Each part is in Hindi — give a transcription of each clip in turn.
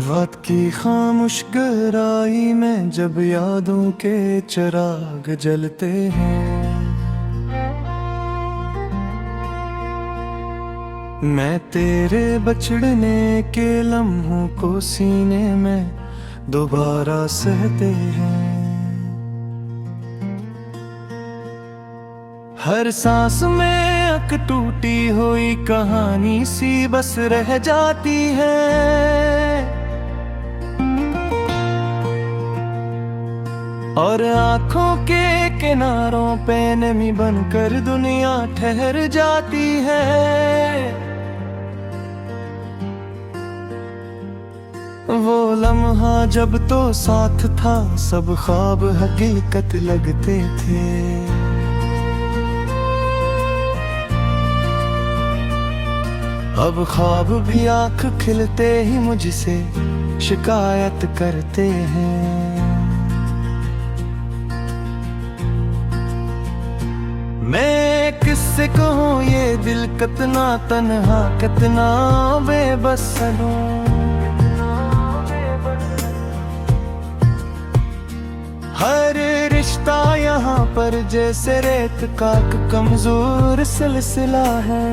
रात की खामोश गहराई में जब यादों के चिराग जलते हैं, मैं तेरे बछड़ने के लम्हों को सीने में दोबारा सहते हैं। हर सांस में अक टूटी हुई कहानी सी बस रह जाती है, और आँखों के किनारों पे नमी बनकर दुनिया ठहर जाती है। वो लम्हा जब तो साथ था, सब ख्वाब हकीकत लगते थे। अब ख्वाब भी आँख खिलते ही मुझसे शिकायत करते हैं। मैं किससे कहूँ ये दिल कितना तन्हा कितना बेबस हूँ। हर रिश्ता यहाँ पर जैसे रेत का कमजोर सिलसिला है।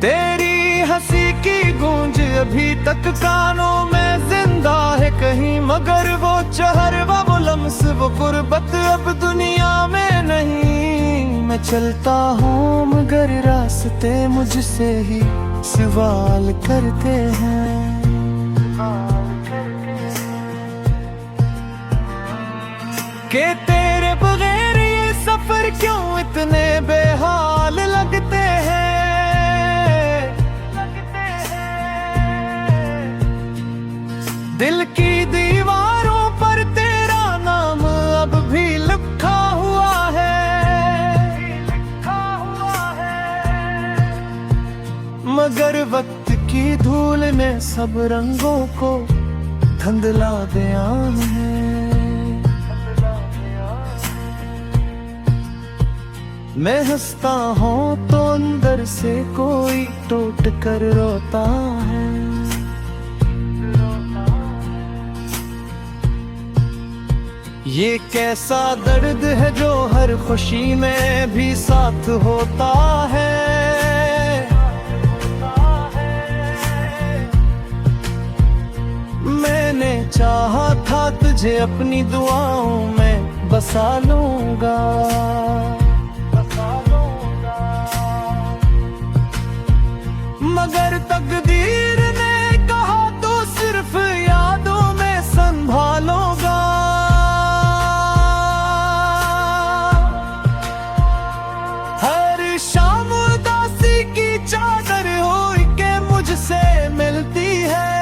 तेरी हंसी की गूंज अभी तक कानों में जिंदा है कहीं, मगर वो चहर वो लम्स वो गुर्बत अब दुनिया में नहीं। मैं चलता हूँ मगर रास्ते मुझसे ही सवाल करते हैं। कि तेरे बगैर ये सफर क्यों इतने बेहाल लगते हैं। दिल की दीवारों पर तेरा नाम अब भी लिखा हुआ है, मगर वक्त की धूल ने सब रंगों को धुंधला दिया है। मैं हंसता हूँ तो अंदर से कोई टूट कर रोता है। ये कैसा दर्द है जो हर खुशी में भी साथ होता है। मैंने चाहा था तुझे अपनी दुआओं में बसा लूंगा, मगर तकदीर ने कहा तो सिर्फ यादों में संभालूंगा। हर शाम उदासी की चादर होई के मुझसे मिलती है,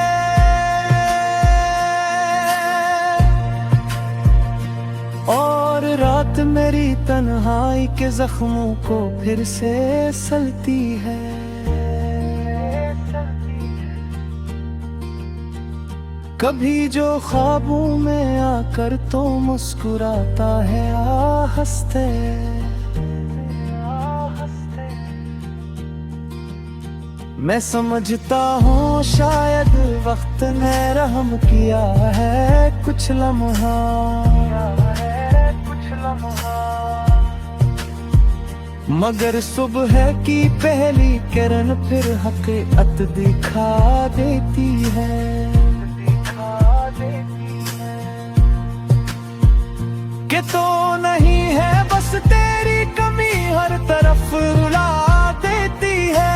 और रात मेरी तन्हाई के जख्मों को फिर से सलती है। कभी जो ख्वाबों में आकर तो मुस्कुराता है हंसते। मैं समझता हूँ शायद वक्त ने रहम किया है कुछ लम्हा, मगर सुबह की पहली किरण फिर हकीकत दिखा देती है। कि तो नहीं है बस तेरी कमी हर तरफ रुला देती है।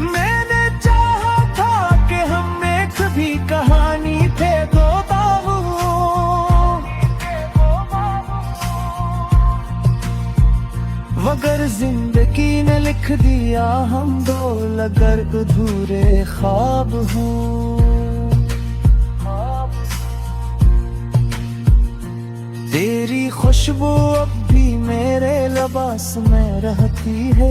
मैंने चाहा था कि हम एक भी कहानी थे दो बाबू, मगर जिंदगी ने लिख दिया हम दो लगर अधूरे ख्वाब हूँ। तेरी खुशबू अब भी मेरे लिबास में रहती है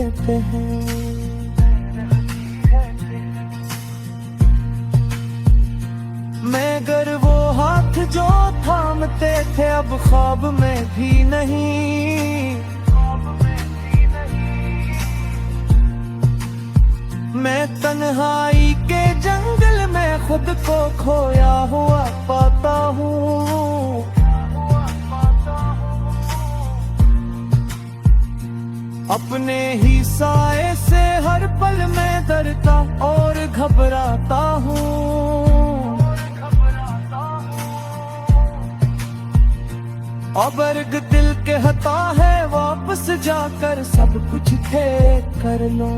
मगर वो हाथ जो थामते थे अब ख्वाब में भी नहीं। मैं तन्हाई के जंगल में खुद को खोया हुआ पाता हूँ। अपने ही साए से हर पल में डरता और घबराता हूँ। अबर्ग दिल कहता है वापस जाकर सब कुछ ठीक कर लो।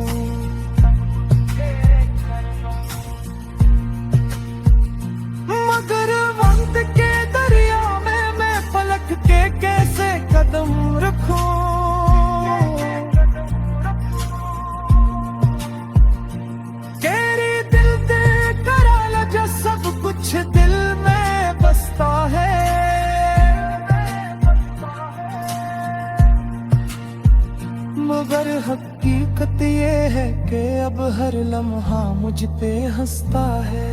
मगर वक्त के दरिया में मैं पलट के कैसे कदम रखूं। तेरी दिल दे कराला जो सब कुछ दिल में बसता है। मगर हकीकत ये है कि अब हर लम्हा मुझ पे हंसता है।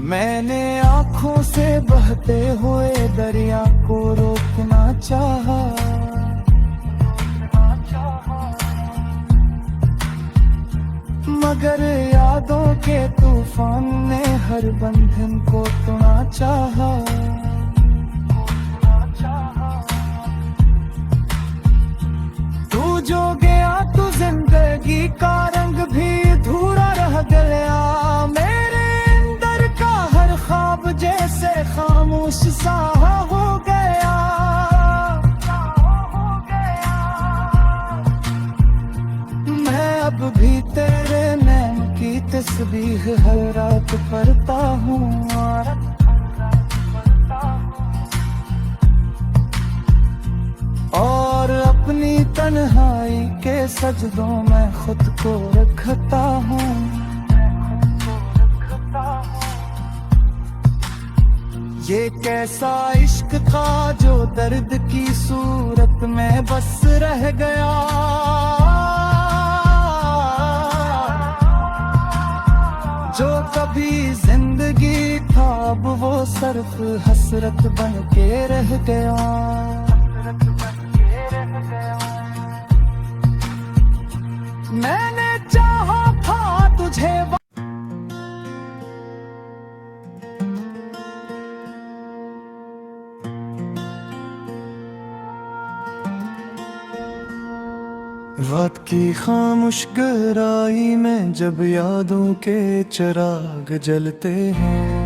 मैंने आँखों से बहते हुए दरिया को रोकना चाहा, मगर यादों के तूफान ने हर बंधन को तोड़ना चाहा। तू जो गया तू जिंदगी का रंग भी अधूरा रह गया। मेरे अंदर का हर ख्वाब जैसे खामोश सा हो गया। मैं अब भी तेरे नैन की तस्बीह हर रात पढ़ता हूँ। और अपनी तन्हाई के सजदों में खुद को रखता हूँ। ये कैसा इश्क था जो दर्द की सूरत में बस रह गया। जो कभी जिंदगी था अब वो सिर्फ हसरत बन के रह गया। मैंने चाहा था तुझे रात की खामोश गहराई में जब यादों के चिराग जलते हैं।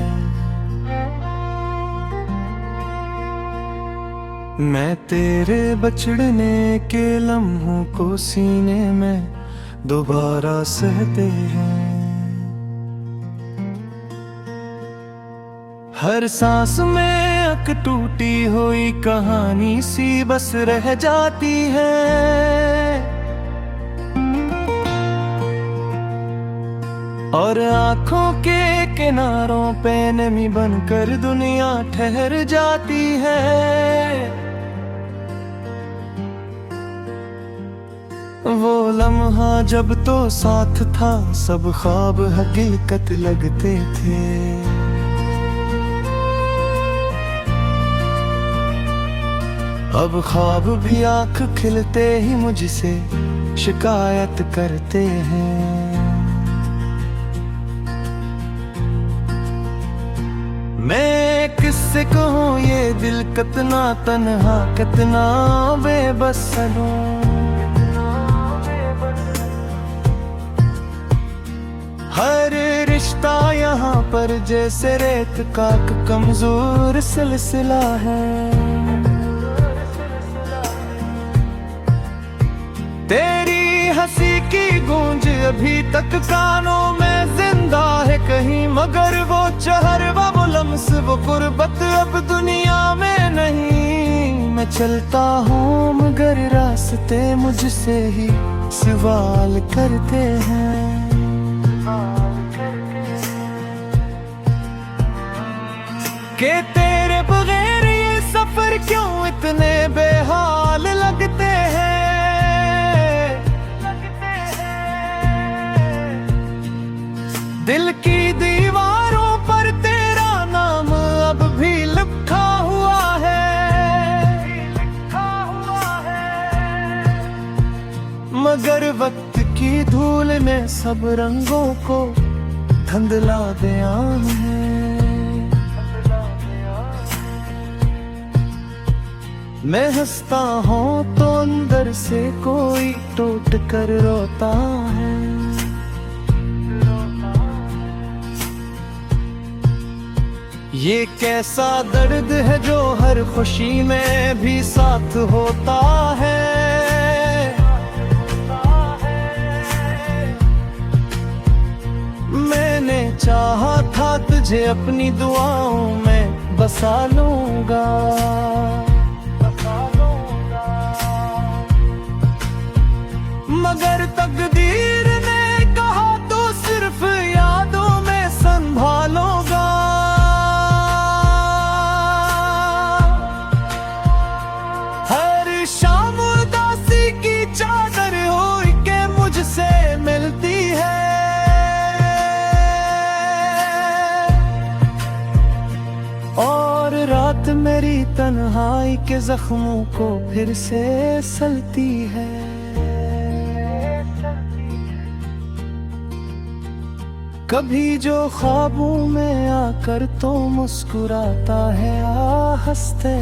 मैं तेरे बछड़ने के लम्हों को सीने में दोबारा सहते हैं। हर सांस में अक टूटी हुई कहानी सी बस रह जाती है। और आँखों के किनारों पे नमी बनकर दुनिया ठहर जाती है। वो लम्हा जब तो साथ था सब ख्वाब हकीकत लगते थे। अब ख्वाब भी आँख खिलते ही मुझसे शिकायत करते हैं। मैं किससे कहूँ ये दिल कितना तन्हा कितना बेबस हूँ। हर रिश्ता यहाँ पर जैसे रेत का कमजोर सिलसिला है। तेरी हंसी की गूंज अभी तक कानों में जिंदा है कहीं, मगर वो चेहरा वो लम्स वो गुर्बत अब दुनिया में नहीं। मैं चलता हूँ मगर रास्ते मुझसे ही सवाल करते हैं। कि तेरे बगैर ये सफर क्यों इतने बेहाल लगते हैं। दिल की दीवारों पर तेरा नाम अब भी लिखा हुआ है। मगर वक्त की धूल ने सब रंगों को धुंधला दिया है। मैं हंसता हूँ तो अंदर से कोई टूट कर रोता है। ये कैसा दर्द है जो हर खुशी में भी साथ होता है। मैंने चाहा था तुझे अपनी दुआओं में बसा लूंगा, मगर तकदीर ने कहा तो सिर्फ यादों में संभालूंगा। हर शाम उदासी की चादर होई के मुझसे मिलती है, और रात मेरी तन्हाई के जख्मों को फिर से सलती है। कभी जो ख्वाबों में आकर तो मुस्कुराता है हंसते।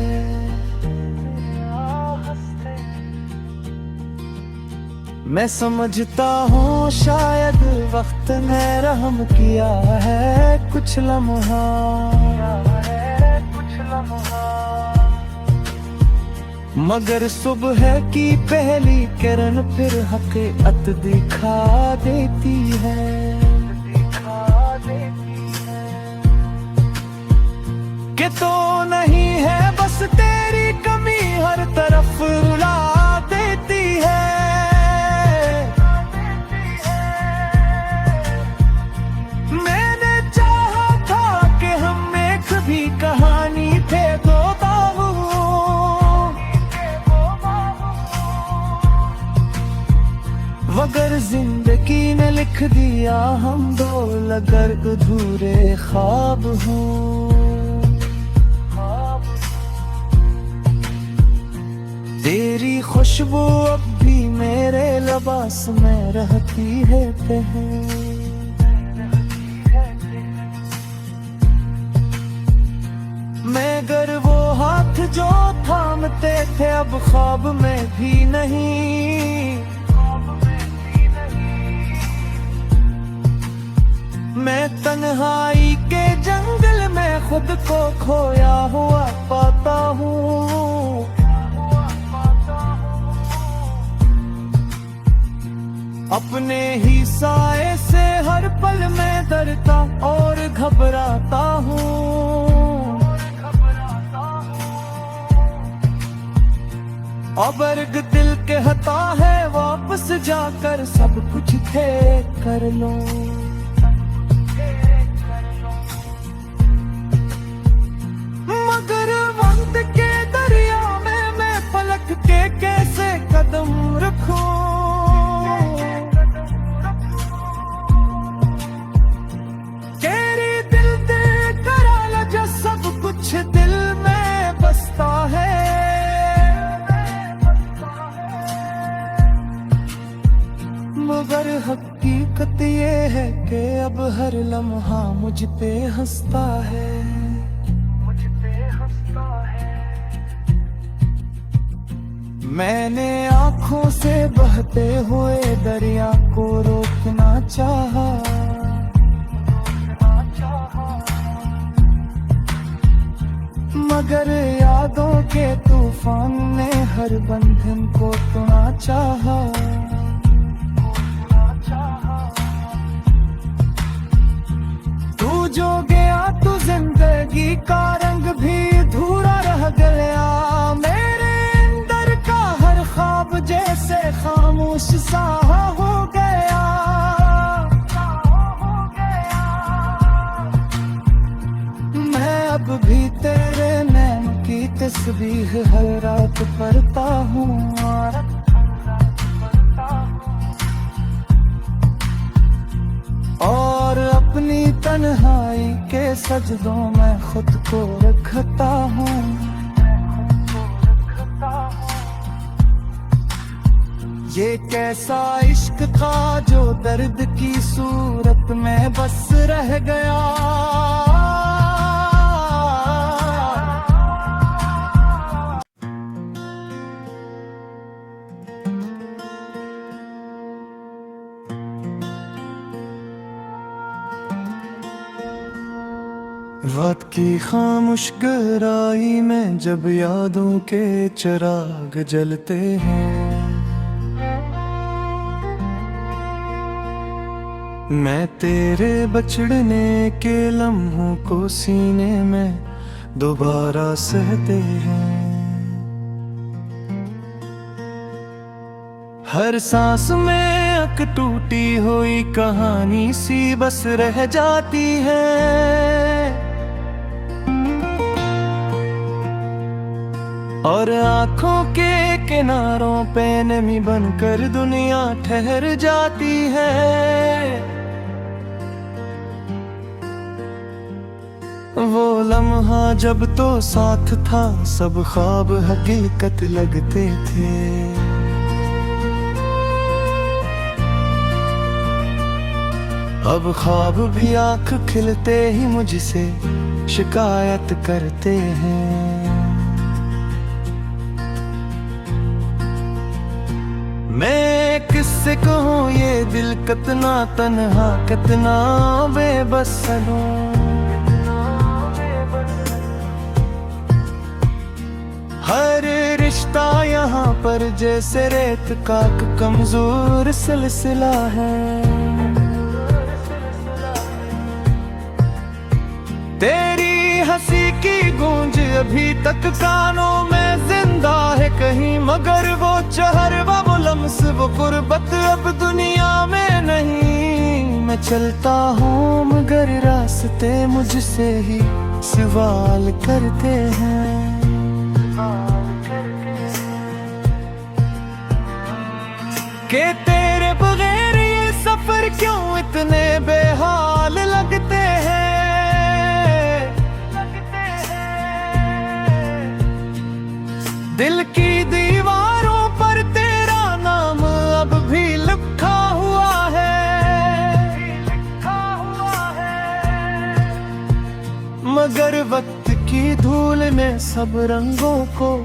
मैं समझता हूँ शायद वक्त ने रहम किया है कुछ लम्हा, मगर सुबह की पहली किरण फिर हकीकत दिखा देती है। कि तो नहीं है बस तेरी कमी हर तरफ रुला देती है। मैंने चाहा था कि हम एक भी कहानी थे दो बाबू, मगर जिंदगी ने लिख दिया हम दो लगर अधूरे ख्वाब हूँ। तेरी खुशबू अब भी मेरे लिबास में रहती है मगर वो हाथ जो थामते थे अब ख्वाब में भी नहीं। मैं तन्हाई के जंगल में खुद को खोया हुआ पाता हूँ। अपने ही साए से हर पल में डरता और घबराता हूँ। अबर्ग दिल कहता है वापस जाकर सब कुछ थे कर लो, मगर वक्त के दरिया में मैं पलक के कैसे कदम रखूं। दिल में बसता है, मगर हकीकत ये है कि अब हर लम्हा मुझ पे हंसता है। मैंने आँखों से बहते हुए दरिया को रोकना चाहा, मगर यादों के तूफान ने हर बंधन को तोड़ना चाहा। तू जो गया तो जिंदगी का रंग भी अधूरा रह गया। मेरे अंदर का हर ख्वाब जैसे खामोश सा हो गया। मैं अब भी तेरे नैन की तस्बीह हर रात पढ़ता हूँ, और अपनी तन्हाई के सजदों में खुद को रखता हूँ। ये कैसा इश्क था जो दर्द की सूरत में बस रह गया। रात की खामोश गहराई में जब यादों के चिराग जलते हैं, मैं तेरे बछड़ने के लम्हों को सीने में दोबारा सहते हैं। हर सांस में अक टूटी हुई कहानी सी बस रह जाती है। और आँखों के किनारों पे नमी बनकर दुनिया ठहर जाती है। वो लम्हा जब तो साथ था, सब ख्वाब हकीकत लगते थे। अब ख्वाब भी आँख खिलते ही मुझसे शिकायत करते हैं। मैं किससे कहूँ ये दिल कितना तन्हा कितना बेबस हूँ। हर रिश्ता यहाँ पर जैसे रेत का कमजोर सिलसिला है। तेरी हंसी की गूंज अभी तक कानों में जिंदा है कहीं, मगर वो चहर वो लम्स वो गुर्बत अब दुनिया में नहीं। मैं चलता हूँ मगर रास्ते मुझसे ही सवाल करते हैं। कि तेरे बगैर ये सफर क्यों इतने बेहाल लगते हैं। दिल की दीवारों पर तेरा नाम अब भी लिखा हुआ है। मगर वक्त की धूल ने सब रंगों को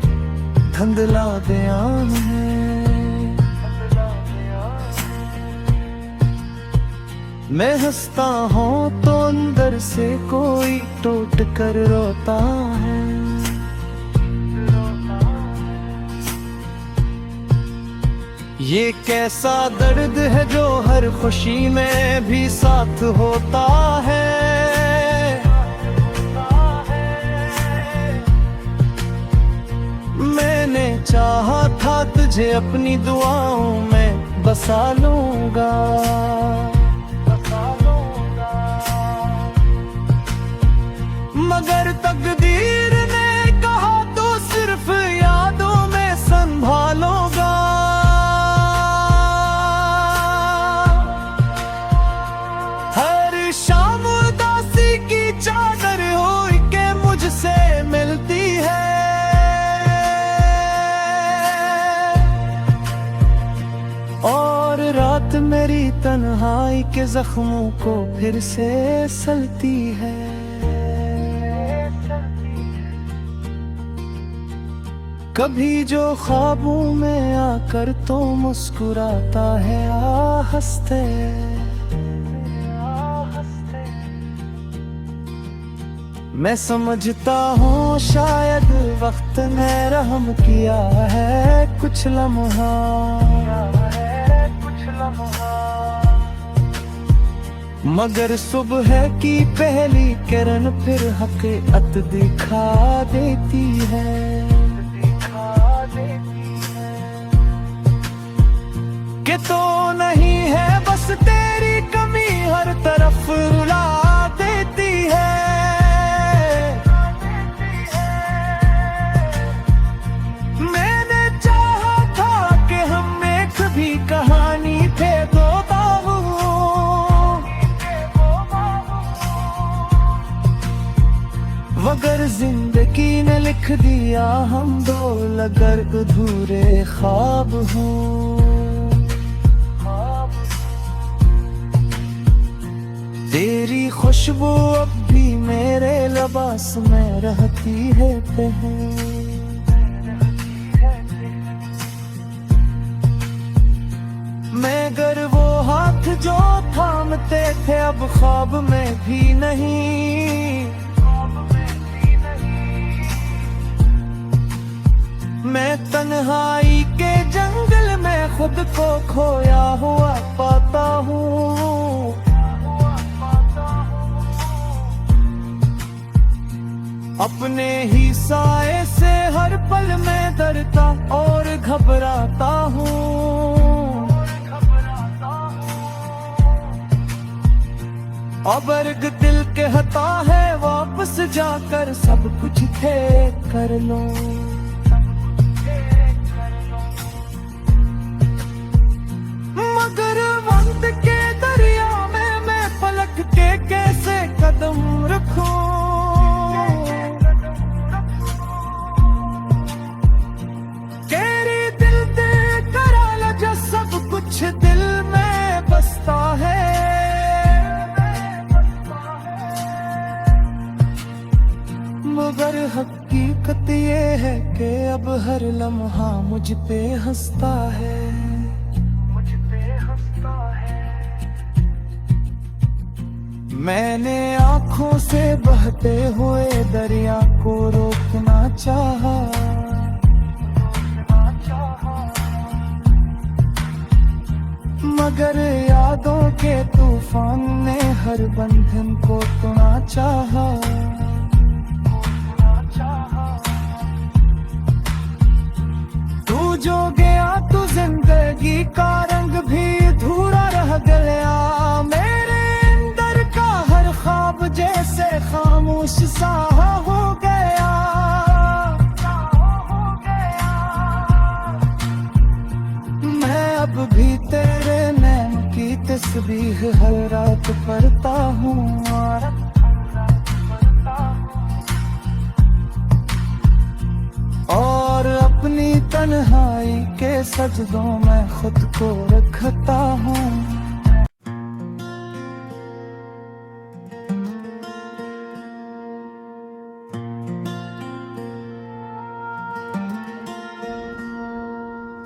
धुंधला दिया है। मैं हंसता हूँ तो अंदर से कोई टूट कर रोता है। ये कैसा दर्द है जो हर खुशी में भी साथ होता है। मैंने चाहा था तुझे अपनी दुआओं में बसा लूंगा। मगर तकदीर ने कहा तो सिर्फ यादों में संभालूंगा। हर शाम उदासी की चादर होई के मुझसे मिलती है। और रात मेरी तन्हाई के जख्मों को फिर से सलती है। कभी जो ख्वाबों में आकर तो मुस्कुराता है हंसते। मैं समझता हूँ शायद वक्त ने रहम किया है कुछ लम्हा। मगर सुबह की पहली किरण फिर हकीकत दिखा देती है। कि तो नहीं है बस तेरी कमी हर तरफ रुला देती है। मैंने चाहा था कि हम एक भी कहानी थे दो बाबू। मगर जिंदगी ने लिख दिया हम दो लगर अधूरे ख्वाब हूँ। खुशबू अब भी मेरे लिबास में रहती है मगर वो हाथ जो थामते थे अब ख्वाब में भी नहीं। मैं तन्हाई के जंगल में खुद को खोया हुआ पाता हूँ। अपने ही साए से हर पल में डरता और घबराता हूँ। अब अर्ग दिल कहता है वापस जाकर सब कुछ ठीक कर लो। मगर वक्त के दरिया में मैं पलट के कैसे कदम रखूं। तेरी दिल दे कराला जो सब कुछ दिल में बसता है। मगर हकीकत ये है कि अब हर लम्हा मुझ पे हंसता है। मैंने आँखों से बहते हुए दरिया को रोकना चाहा, मगर यादों के तूफान ने हर बंधन को तोड़ना चाहा। तू जो गया तो जिंदगी का रंग भी अधूरा रह गया। मेरे अंदर का हर ख्वाब जैसे खामोश सा हो गया। मैं अब भी तेरे नैन की तस्बीह हर रात पढ़ता हूँ। और अपनी तन्हाई के सजदों में खुद को रखता हूँ।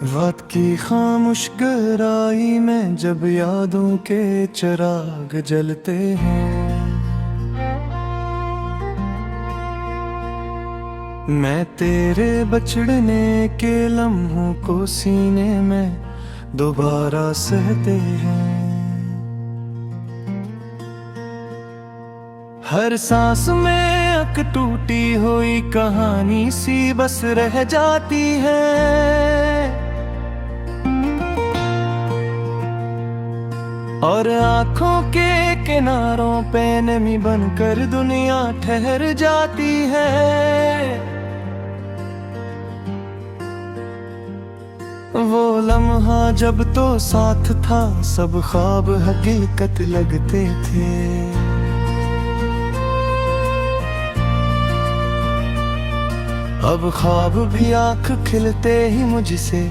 रात की खामोश गहराई में जब यादों के चिराग जलते हैं, मैं तेरे बछड़ने के लम्हों को सीने में दोबारा सहते हैं। हर सांस में अक टूटी हुई कहानी सी बस रह जाती है। और आँखों के किनारों पे नमी बनकर दुनिया ठहर जाती है। वो लम्हा जब तो साथ था सब ख्वाब हकीकत लगते थे। अब ख्वाब भी आँख खिलते ही मुझसे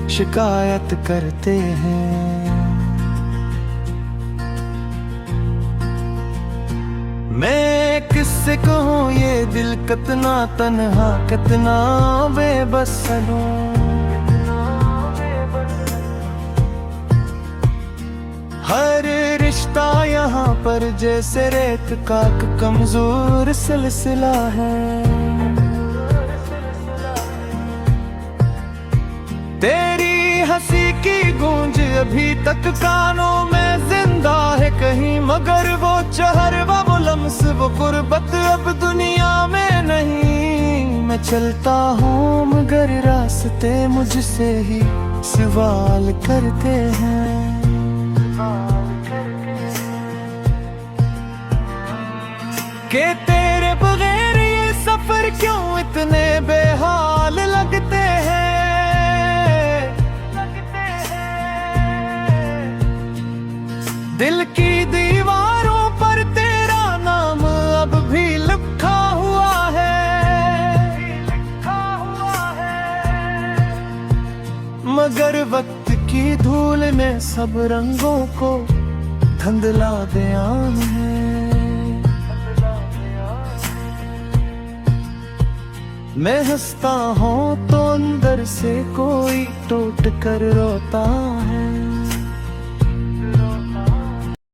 शिकायत करते हैं। मैं किससे कहूँ ये दिल कितना तन्हा कितना बेबस हूँ। हर रिश्ता यहाँ पर जैसे रेत का कमजोर सिलसिला है। तेरी हंसी की गूंज अभी तक कानों में जिंदा है कहीं, मगर वो चहर वो लम्स वो गुर्बत अब दुनिया में नहीं। मैं चलता हूँ मगर रास्ते मुझसे ही सवाल करते हैं। कि तेरे बगैर ये सफर क्यों इतने बेहाल लगते हैं। दिल की दीवारों पर तेरा नाम अब भी लिखा हुआ है। मगर वक्त की धूल ने सब रंगों को धुंधला दिया है। मैं हंसता हूँ तो अंदर से कोई टूट कर रोता है।